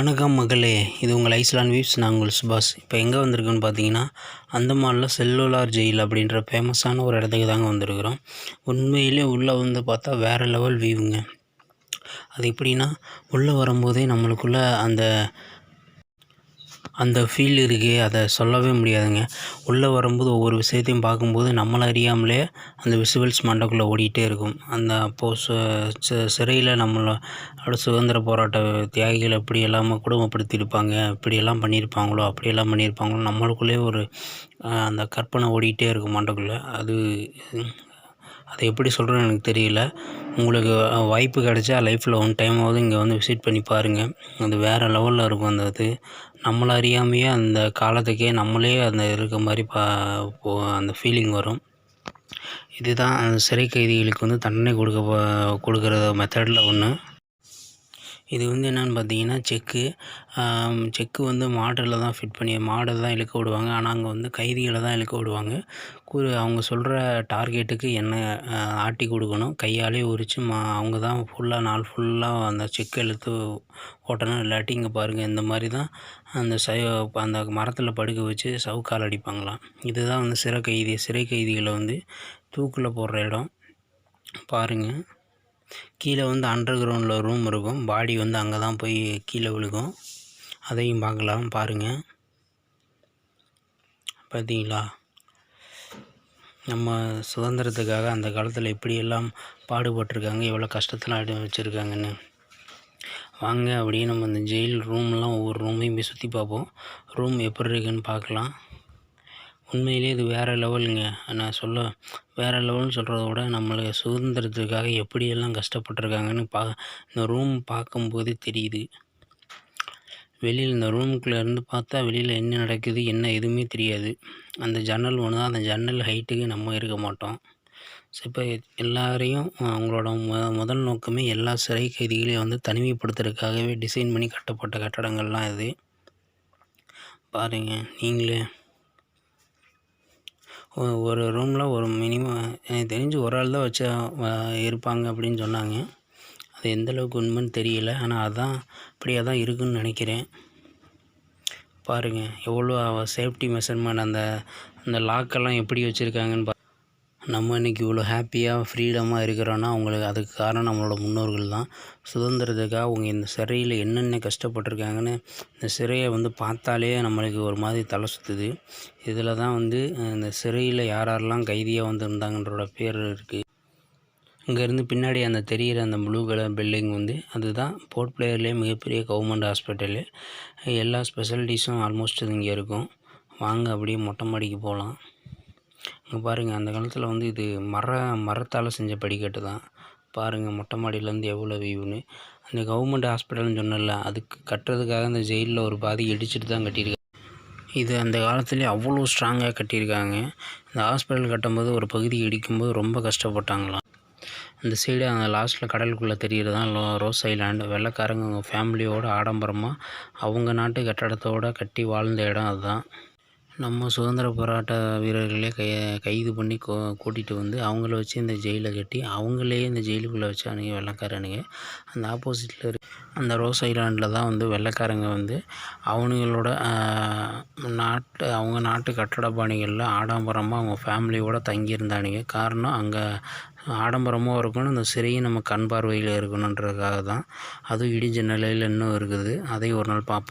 வணக்கம் மகளே, இது உங்கள் ஐஸ்லாண்ட் வீவ்ஸ். நான் உங்கள் சுபாஷ். இப்போ எங்கே வந்திருக்குன்னு பார்த்தீங்கன்னா, அந்தமானில் செல்லுலார் ஜெயில் அப்படின்ற ஃபேமஸான ஒரு இடத்துக்கு தாங்க வந்திருக்கிறோம். உண்மையிலே உள்ளே வந்து பார்த்தா வேறு லெவல் வியூங்க. அது எப்படின்னா, உள்ளே வரும்போதே நம்மளுக்குள்ளே அந்த ஃபீல் இருக்குது, அதை சொல்லவே முடியாதுங்க. உள்ளே வரும்போது ஒவ்வொரு விஷயத்தையும் பார்க்கும்போது நம்மளை அறியாமலே அந்த விசுவல்ஸ் மண்டைக்குள்ளே ஓடிக்கிட்டே இருக்கும். அந்த அப்போது சிறையில் நம்மளோட சுதந்திர போராட்ட தியாகிகள் எப்படி எல்லாமே குடும்பப்படுத்தியிருப்பாங்க, இப்படியெல்லாம் பண்ணியிருப்பாங்களோ, அப்படியெல்லாம் பண்ணியிருப்பாங்களோ, நம்மளுக்குள்ளே ஒரு அந்த கற்பனை ஓடிக்கிட்டே இருக்கும் மண்டைக்குள்ளே. அதை எப்படி சொல்கிறேன்னு எனக்கு தெரியல. உங்களுக்கு வாய்ப்பு கிடைச்சா லைஃப்பில் ஒன் டைமாவது இங்கே வந்து விசிட் பண்ணி பாருங்கள். அது வேறு லெவலில் இருக்கும். அந்த நம்மளை அறியாமையே அந்த காலத்துக்கே நம்மளே அந்த இருக்க மாதிரி அந்த ஃபீலிங் வரும். இதுதான் அந்த சிறை கைதிகளுக்கு வந்து தண்டனை கொடுக்குற மெத்தடில் ஒன்று. இது வந்து என்னென்னு பார்த்தீங்கன்னா, செக்கு வந்து மாடை தான் இழுக்க விடுவாங்க. ஆனால் அங்கே வந்து கைதிகளை தான் இழுக்க விடுவாங்க. அவங்க சொல்கிற டார்கெட்டுக்கு எண்ணெய் ஆட்டி கொடுக்கணும். கையாலே உரித்து அவங்க தான் நாள் ஃபுல்லாக அந்த செக்கு இழுத்து ஓட்டணும். இல்லாட்டி இங்கே பாருங்கள், இந்த மாதிரி தான் அந்த மரத்தில் படுக்க வச்சு சவுக்கால் அடிப்பாங்களாம். இதுதான் வந்து சிறை கைதிகளை வந்து தூக்கில் போடுற இடம். பாருங்கள், கீழே வந்து அண்டர் கிரவுண்டில் ரூம் இருக்கும். பாடி வந்து அங்கே தான் போய் கீழே விழுகும். அதையும் பார்க்கலாம். பாருங்கள், பார்த்தீங்களா, நம்ம சுதந்திரத்துக்காக அந்த காலத்தில் எப்படியெல்லாம் பாடுபட்டிருக்காங்க, எவ்வளோ கஷ்டத்தில் வச்சுருக்காங்கன்னு. வாங்க, அப்படியே நம்ம இந்த ஜெயில் ரூம்லாம் ஒவ்வொரு ரூமையும் போய் சுற்றி பார்ப்போம். ரூம் எப்படி இருக்குன்னு பார்க்கலாம். உண்மையிலே இது வேறு லெவலுங்க. நான் வேறு லெவல்னு சொல்கிறத விட நம்மளுக்கு சுதந்திரத்துக்காக எப்படியெல்லாம் கஷ்டப்பட்டுருக்காங்கன்னு இந்த ரூம் பார்க்கும்போதே தெரியுது. வெளியில் இந்த ரூமுக்குள்ளே இருந்து பார்த்தா வெளியில் என்ன நடக்குது, என்ன எதுவுமே தெரியாது. அந்த ஜன்னல் ஒன்று தான். அந்த ஜன்னல் ஹைட்டுக்கு நம்ம இருக்க மாட்டோம். ஸோ இப்போ எல்லாரையும் அவங்களோட முதல் நோக்கமே எல்லா சிறை கைதிகளையும் வந்து தனிமைப்படுத்துறதுக்காகவே டிசைன் பண்ணி கட்டப்பட்ட கட்டடங்கள்லாம் இது. பாருங்கள் நீங்களே. ஒரு ரூமில் ஒரு மினிமம் எனக்கு தெரிஞ்சு ஒரு ஆள் தான் இருப்பாங்க அப்படின்னு சொன்னாங்க. அது எந்தளவுக்கு உண்மைன்னு தெரியல. ஆனால் அப்படியே தான் இருக்குதுன்னு நினைக்கிறேன். பாருங்கள், எவ்வளோ சேஃப்டி மெஷர்மெண்ட், அந்த லாக்கெல்லாம் எப்படி வச்சுருக்காங்கன்னு நம்ம இன்றைக்கி இவ்வளோ ஹாப்பியாக ஃப்ரீடமாக இருக்கிறோன்னா அதுக்கு காரணம் நம்மளோட முன்னோர்கள் தான். சுதந்திரத்துக்காக அவங்க இந்த சிறையில் என்னென்ன கஷ்டப்பட்டுருக்காங்கன்னு இந்த சிறையை வந்து பார்த்தாலே நம்மளுக்கு ஒரு மாதிரி தலை சுற்றுது. இதில் தான் வந்து இந்த சிறையில் யாரெல்லாம் கைதியாக வந்துருந்தாங்கன்றோட பேர் இருக்குது. இங்கேருந்து பின்னாடி அந்த தெரிகிற அந்த ப்ளூ கலர் பில்டிங் வந்து அதுதான் போர்ட் பிளேயர்லேயே மிகப்பெரிய கவர்மெண்ட் ஹாஸ்பிட்டலு. எல்லா ஸ்பெஷாலிட்டிஸும் ஆல்மோஸ்ட் இங்கே இருக்கும். வாங்க, அப்படியே மொட்டை மாடிக்கு போகலாம். இங்கே பாருங்கள், அந்த காலத்தில் வந்து இது மரத்தால் செஞ்ச படிக்கட்டு தான். பாருங்கள், மொட்டை மாடியிலேருந்து எவ்வளோ வியூன்னு. அந்த கவர்மெண்ட் ஹாஸ்பிட்டல்னு சொன்னல, அதுக்கு கட்டுறதுக்காக அந்த ஜெயிலில் ஒரு பாதி இடிச்சிட்டு தான் கட்டியிருக்காங்க. இது அந்த காலத்துலேயே அவ்வளோ ஸ்ட்ராங்காக கட்டியிருக்காங்க. இந்த ஹாஸ்பிட்டல் கட்டும்போது ஒரு பகுதி இடிக்கும்போது ரொம்ப கஷ்டப்பட்டாங்களாம். அந்த சைடு அந்த லாஸ்ட்டில் கடலுக்குள்ளே தெரிகிறது தான் ரோஸ் ஐலாண்டு. வெள்ளைக்காரங்க அவங்க ஃபேமிலியோடு ஆடம்பரமாக அவங்க நாட்டு கட்டடத்தோடு கட்டி வாழ்ந்த இடம் அதுதான். நம்ம சுதந்திர போராட்ட வீரர்களே கைது பண்ணி கூட்டிகிட்டு வந்து அவங்கள வச்சு இந்த ஜெயிலை கட்டி அவங்களே இந்த ஜெயிலுக்குள்ளே வச்சானுங்க வெள்ளைக்காரனுங்க. அந்த ஆப்போசிட்டில் அந்த ரோஸ் ஐலாண்டில் தான் வந்து வெள்ளைக்காரங்க வந்து அவங்களோட அவங்க நாட்டு கட்டட பாணிகளில் ஆடம்பரமாக அவங்க ஃபேமிலியோடு தங்கியிருந்தானுங்க. காரணம், அங்கே ஆடம்பரமாக இருக்கணும், அந்த சிறையும் நம்ம கண் பார்வையில் இருக்கணுன்றதுக்காக தான். அதுவும் இடிஞ்ச நிலையில் இன்னும் இருக்குது. அதையும் ஒரு நாள் பார்ப்போம்.